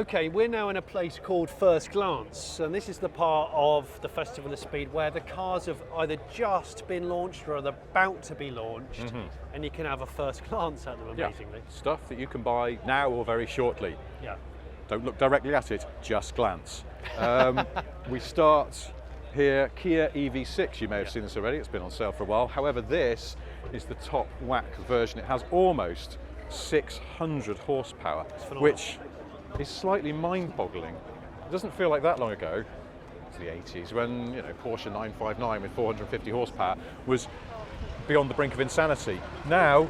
Okay, we're now in a place called First Glance, and this is the part of the Festival of Speed where the cars have either just been launched or are about to be launched, and you can have a first glance at them, amazingly. Yeah. Stuff that you can buy now or very shortly. Yeah. Don't look directly at it, just glance. We start here, Kia EV6, you may have seen this already, it's been on sale for a while. However, this is the top whack version. It has almost 600 horsepower, which is slightly mind-boggling. It doesn't feel like that long ago. It's the 80s when Porsche 959 with 450 horsepower was beyond the brink of insanity. Now,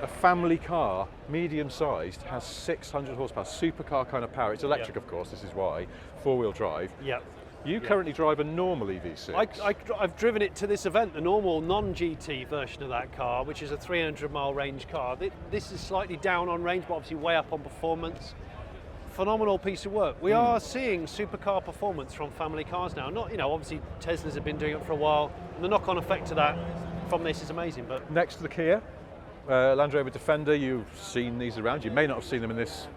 a family car, medium-sized, has 600 horsepower, supercar kind of power. It's electric, of course. This is why four-wheel drive. Yeah. You currently drive a normal EV6. I've driven it to this event, the normal non-GT version of that car, which is a 300-mile range car. This is slightly down on range, but obviously way up on performance. Phenomenal piece of work. We are seeing supercar performance from family cars now. Not, obviously Teslas have been doing it for a while, and the knock-on effect of that from this is amazing. But next to the Kia, Land Rover Defender, you've seen these around. You may not have seen them in this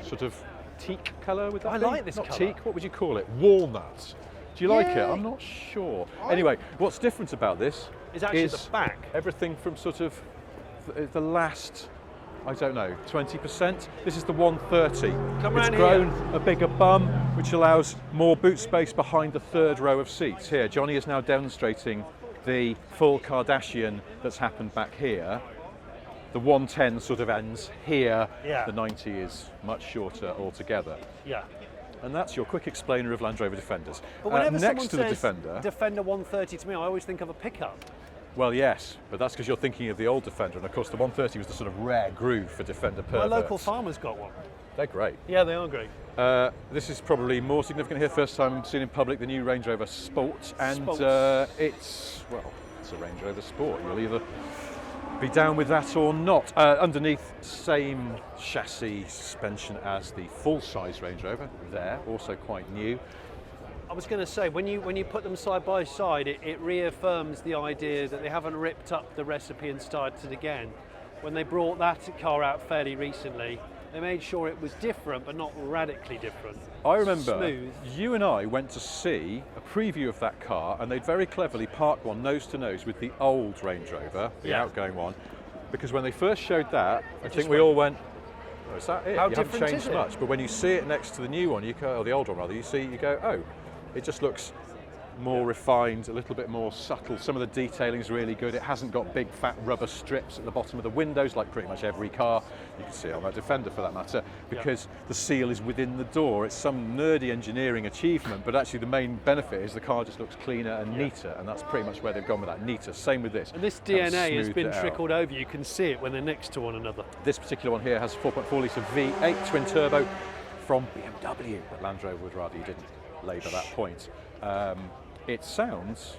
sort of teak colour with that. I like this colour. Not teak, what would you call it? Walnut. Do you like it? I'm not sure. Anyway, what's different about this is actually the back. Everything from sort of the last, I don't know, 20%. This is the 130. It's grown a bigger bum, which allows more boot space behind the third row of seats. Here, Jonny is now demonstrating the full Kardashian that's happened back here. The 110 sort of ends here. The 90 is much shorter altogether. Yeah. And that's your quick explainer of Land Rover Defenders. But whenever next to the Defender 130 to me, I always think of a pickup. Well, yes, but that's because you're thinking of the old Defender, and of course the 130 was the sort of rare groove for Defender perverts. My local farmer's got one. They're great. Yeah, they are great. This is probably more significant here, first time seen in public, the new Range Rover Sport, and it's a Range Rover Sport. You'll either be down with that or not. Underneath, same chassis suspension as the full-size Range Rover there, also quite new. I was going to say, when you put them side by side, it reaffirms the idea that they haven't ripped up the recipe and started it again. When they brought that car out fairly recently, they made sure it was different, but not radically different. I remember you and I went to see a preview of that car, and they'd very cleverly parked one nose to nose with the old Range Rover, the outgoing one, because when they first showed that, I think we all went, oh, is that it? How you different haven't changed is it? much. But when you see it next to the new one, or the old one rather, you go, oh, it just looks more refined, a little bit more subtle. Some of the detailing is really good. It hasn't got big fat rubber strips at the bottom of the windows like pretty much every car. You can see it on that Defender for that matter, because the seal is within the door. It's some nerdy engineering achievement, but actually the main benefit is the car just looks cleaner and neater, and that's pretty much where they've gone with that, neater. Same with this. And this DNA has been trickled over. You can see it when they're next to one another. This particular one here has a 4.4 litre V8 twin turbo from BMW, but Land Rover would rather you didn't labour that point. It sounds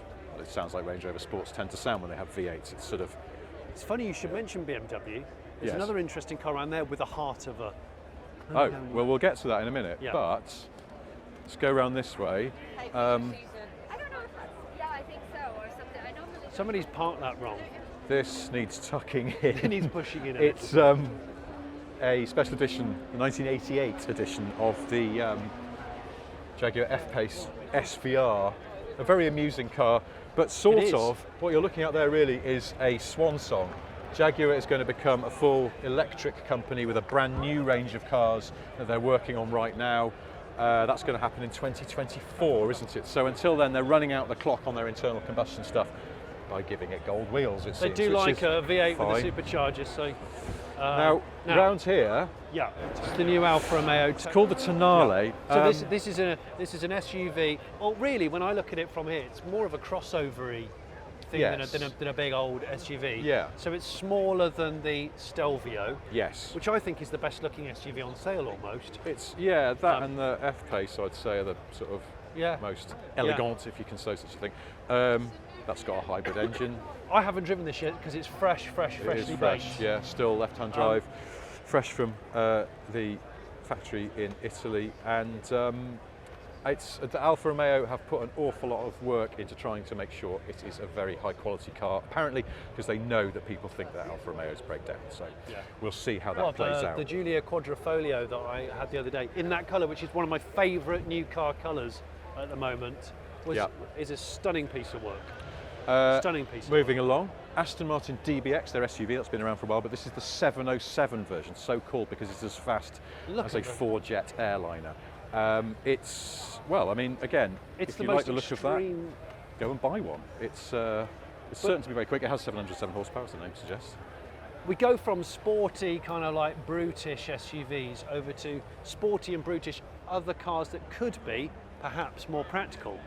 like Range Rover Sports tend to sound when they have V8s. It's sort of... It's funny you should mention BMW. There's another interesting car around there with the heart of a... Oh, well, we'll get to that in a minute, but let's go around this way. I don't know if that's, I think so, or something. I normally... Somebody's parked that wrong. This needs tucking in. It needs pushing in. It's a special edition, the 1988 edition of the Jaguar F-Pace SVR. A very amusing car, but sort of what you're looking at there really is a swan song. Jaguar is going to become a full electric company with a brand new range of cars that they're working on right now. That's going to happen in 2024, isn't it? So until then, they're running out the clock on their internal combustion stuff by giving it gold wheels, it seems. They do like a V8 with a supercharger, so... now, round here, it's the new Alfa Romeo. It's called the Tonale. So this is an SUV. Well, really, when I look at it from here, it's more of a crossover-y thing than a big old SUV. Yeah. So it's smaller than the Stelvio. Yes. Which I think is the best-looking SUV on sale, almost. It's that and the F-Pace, I'd say, are the sort of most elegant, if you can say such a thing. That's got a hybrid engine. I haven't driven this yet because it's freshly baked. Yeah, still left-hand drive, fresh from the factory in Italy, and The Alfa Romeo have put an awful lot of work into trying to make sure it is a very high quality car, apparently because they know that people think that Alfa Romeos break down. So we'll see how that plays out. The Giulia Quadrifoglio that I had the other day, in that colour, which is one of my favourite new car colours at the moment, is a stunning piece of work. Stunning piece of work. Moving along, Aston Martin DBX, their SUV, that's been around for a while, but this is the 707 version, so called because it's as fast as a four-jet airliner. It's, well, I mean, again, if you like the look of that, go and buy one. It's certain to be very quick. It has 707 horsepower, as the name suggests. We go from sporty, kind of like brutish SUVs over to sporty and brutish other cars that could be perhaps more practical.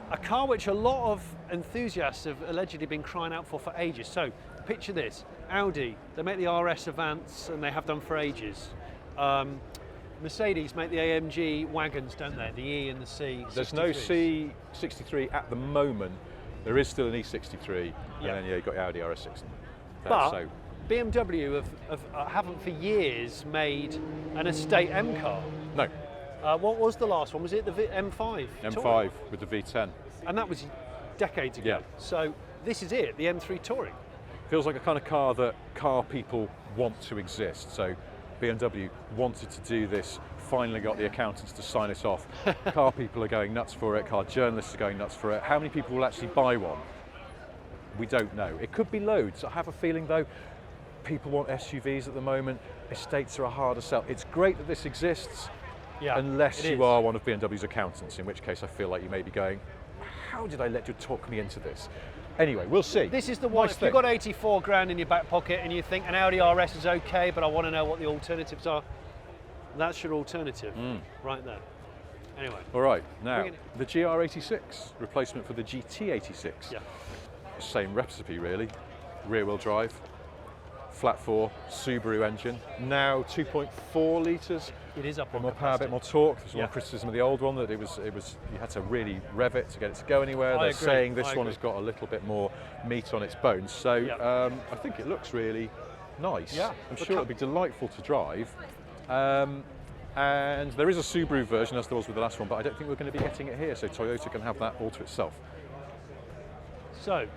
A car which a lot of enthusiasts have allegedly been crying out for ages. So, picture this, Audi, they make the RS Avance and they have done for ages. Mercedes make the AMG wagons, don't they? The E and the C. There's no C63 at the moment. There is still an E63, and then you've got the Audi RS6. But BMW haven't for years made an estate M car. No. What was the last one? Was it the M5? M5 Touring? with the V10. And that was decades ago. Yeah. So this is it, the M3 Touring. Feels like a kind of car that car people want to exist. So BMW wanted to do this, finally got the accountants to sign it off. Car people are going nuts for it, car journalists are going nuts for it. How many people will actually buy one? We don't know. It could be loads. I have a feeling though, people want SUVs at the moment. Estates are a harder sell. It's great that this exists, unless you are one of BMW's accountants, in which case I feel like you may be going, how did I let you talk me into this? Anyway, we'll see. This is the one, if you've got 84 grand in your back pocket and you think an Audi RS is okay, but I want to know what the alternatives are, that's your alternative right there. Anyway. All right, now, the GR86, replacement for the GT86. Yeah. Same recipe really, rear wheel drive, flat four, Subaru engine, now 2.4 litres. It is up on more power, a bit more torque. There's one criticism of the old one that it was you had to really rev it to get it to go anywhere. They're saying this one has got a little bit more meat on its bones. So I think it looks really nice. Yeah. I'm sure it'll be delightful to drive. And there is a Subaru version, as there was with the last one, but I don't think we're going to be getting it here. So Toyota can have that all to itself. So,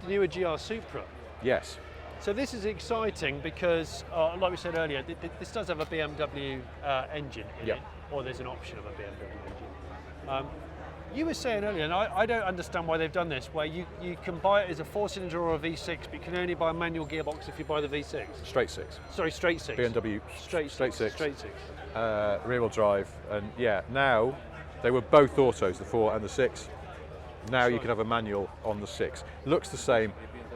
the newer GR Supra. Yes. So this is exciting because, like we said earlier, this does have a BMW engine in it, or there's an option of a BMW engine. You were saying earlier, and I don't understand why they've done this, where you can buy it as a 4-cylinder or a V6, but you can only buy a manual gearbox if you buy the V6. Straight six. Sorry, straight six. BMW straight six. Straight six. Rear wheel drive, and now they were both autos, the 4 and the 6. Now you can have a manual on the 6. Looks the same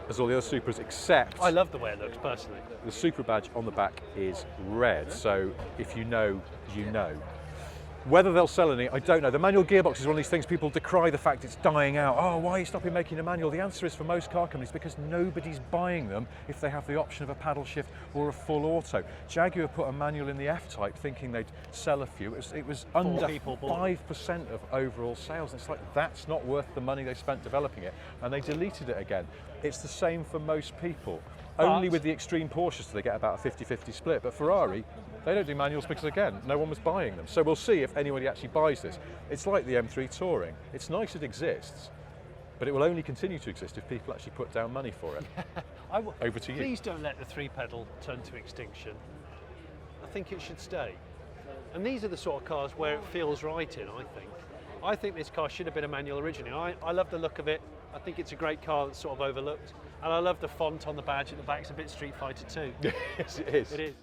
as all the other Supras, except I love the way it looks personally. The Supra badge on the back is red, so if you know, you know. Whether they'll sell any, I don't know. The manual gearbox is one of these things people decry the fact it's dying out. Oh, why are you stopping making a manual? The answer is for most car companies because nobody's buying them if they have the option of a paddle shift or a full auto. Jaguar put a manual in the F-Type thinking they'd sell a few. It was under 5% of overall sales. It's like, that's not worth the money they spent developing it, and they deleted it again. It's the same for most people. Only with the extreme Porsches do they get about a 50-50 split, but Ferrari, they don't do manuals because, again, no one was buying them. So we'll see if anybody actually buys this. It's like the M3 Touring. It's nice it exists, but it will only continue to exist if people actually put down money for it. Over to you. Please don't let the 3-pedal turn to extinction. I think it should stay. And these are the sort of cars where it feels right in, I think. I think this car should have been a manual originally. I love the look of it. I think it's a great car that's sort of overlooked. And I love the font on the badge at the back. It's a bit Street Fighter too. Yes, it is. It is.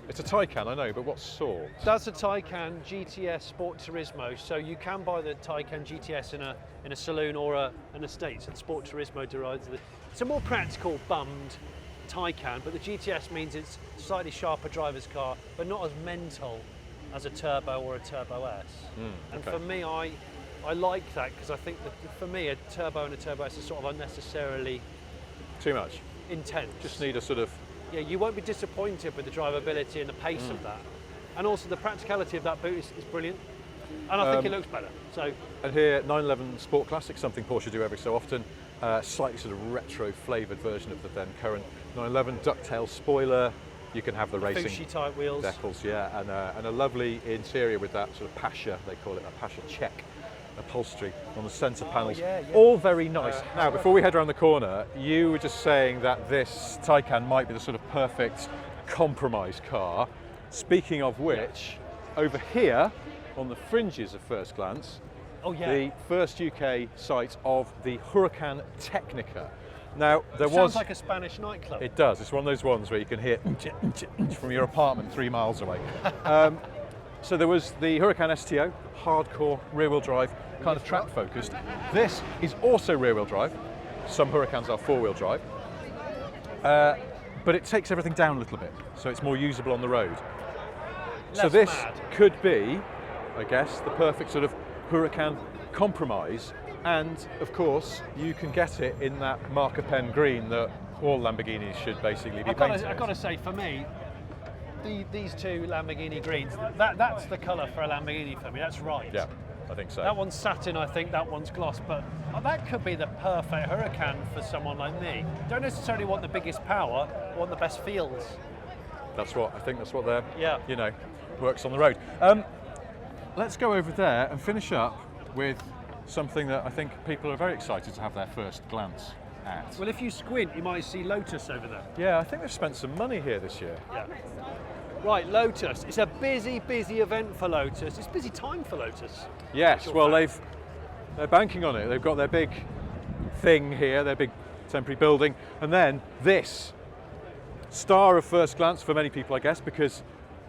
It's a Taycan, I know, but what sort? That's a Taycan GTS Sport Turismo. So you can buy the Taycan GTS in a saloon or an estate. So the Sport Turismo derives the. It's a more practical, bummed Taycan, but the GTS means it's a slightly sharper driver's car, but not as mental as a turbo or a Turbo S. And for me, I like that because I think that for me, a turbo and a Turbo S is sort of unnecessarily too much. Intense. Just need a sort of. Yeah, you won't be disappointed with the drivability and the pace of that. And also the practicality of that boot is brilliant. And I think it looks better. So. And here, 911 Sport Classic, something Porsche do every so often. Slightly sort of retro flavoured version of the then current 911 ducktail spoiler. you can have the racing Fushi type wheels. decals, yeah, and a lovely interior with that sort of Pasha, they call it, a Pasha check upholstery on the centre panels. yeah. All very nice. Now, before we head around the corner, you were just saying that this Taycan might be the sort of perfect compromise car. Speaking of which, over here on the fringes of First Glance, the first UK site of the Huracán Tecnica. Now, Sounds like a Spanish nightclub. It does. It's one of those ones where you can hear from your apartment 3 miles away. So there was the Huracán STO, hardcore rear-wheel drive, kind of track focused. This is also rear-wheel drive. Some Huracans are four-wheel drive. But it takes everything down a little bit, so it's more usable on the road. So this could be, I guess, the perfect sort of Huracán compromise. And of course, you can get it in that marker pen green that all Lamborghinis should basically be painted. I've got to say, for me, these two Lamborghini greens, that's the colour for a Lamborghini for me. That's right. Yeah, I think so. That one's satin, I think. That one's gloss, but that could be the perfect Huracán for someone like me. Don't necessarily want the biggest power, want the best feels. I think that's what they're, yeah. Works on the road. Let's go over there and finish up with something that I think people are very excited to have their first glance at. Well, if you squint, you might see Lotus over there. Yeah, I think they've spent some money here this year. Yeah. Right, Lotus. It's a busy event for Lotus. It's a busy time for Lotus. Yes, well, they're banking on it. They've got their big thing here, their big temporary building, and then this star of First Glance for many people, I guess, because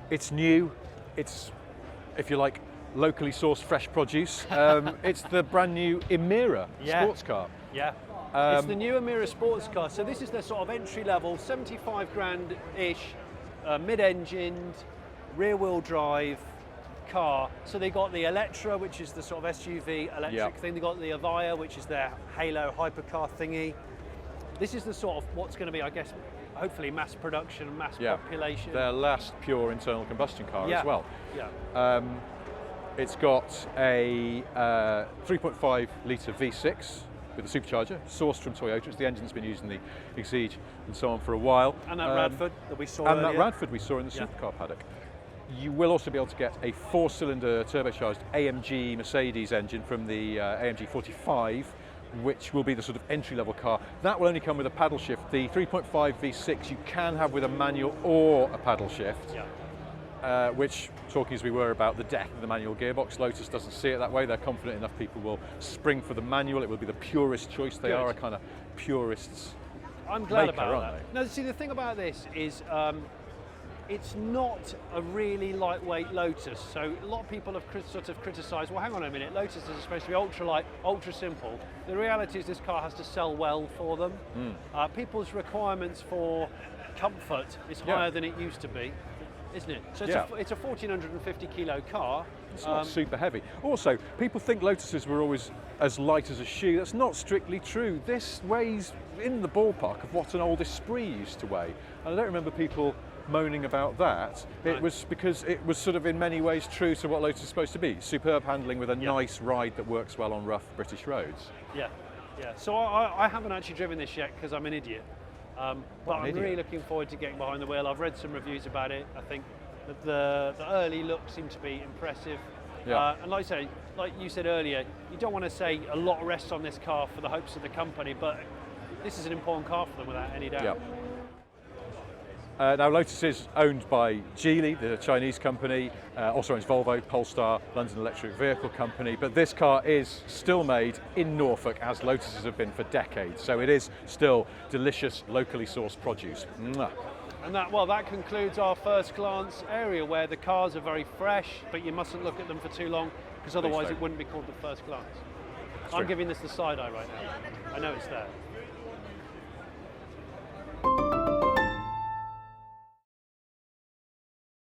it's new. It's, if you like, locally sourced fresh produce. It's the brand new Emira sports car. Yeah. It's the new Emira sports car. So this is their sort of entry level, 75 grand-ish, mid-engined, rear-wheel drive car. So they got the Electra, which is the sort of SUV electric thing. They got the Avaya, which is their Halo hypercar thingy. This is the sort of what's going to be, I guess, hopefully mass production, mass population. Their last pure internal combustion car as well. Yeah. It's got a 3.5 litre V6 with a supercharger, sourced from Toyota. It's the engine that's been used in the Exige and so on for a while. And that Radford that we saw earlier. And that Radford we saw in the supercar paddock. You will also be able to get a 4-cylinder turbocharged AMG Mercedes engine from the AMG 45, which will be the sort of entry-level car. That will only come with a paddle shift. The 3.5 V6 you can have with a manual or a paddle shift. Yeah. Which, talking as we were about the death of the manual gearbox, Lotus doesn't see it that way. They're confident enough people will spring for the manual. It will be the purest choice. They are a kind of purists. I'm glad maker, about that. No, see, the thing about this is it's not a really lightweight Lotus. So a lot of people have sort of criticised, well, hang on a minute, Lotus is supposed to be ultra light, ultra simple. The reality is this car has to sell well for them. People's requirements for comfort is higher than it used to be, isn't it? So it's a 1,450 kilo car. It's not super heavy. Also, people think Lotuses were always as light as a shoe. That's not strictly true. This weighs in the ballpark of what an old Esprit used to weigh. And I don't remember people moaning about that. It was because it was sort of in many ways true to what Lotus is supposed to be. Superb handling with a nice ride that works well on rough British roads. Yeah. So I haven't actually driven this yet because I'm an idiot. But I'm really looking forward to getting behind the wheel. I've read some reviews about it. I think that the early look seemed to be impressive. And like I say, like you said earlier, you don't want to say a lot rests on this car for the hopes of the company, but this is an important car for them without any doubt. Now Lotus is owned by Geely, the Chinese company, also owns Volvo, Polestar, London Electric Vehicle Company, but this car is still made in Norfolk, as Lotuses have been for decades, so it is still delicious, locally sourced produce. Mwah. And that concludes our First Glance area, where the cars are very fresh, but you mustn't look at them for too long, because otherwise it wouldn't be called the First Glance. I'm giving this the side eye right now. I know it's there.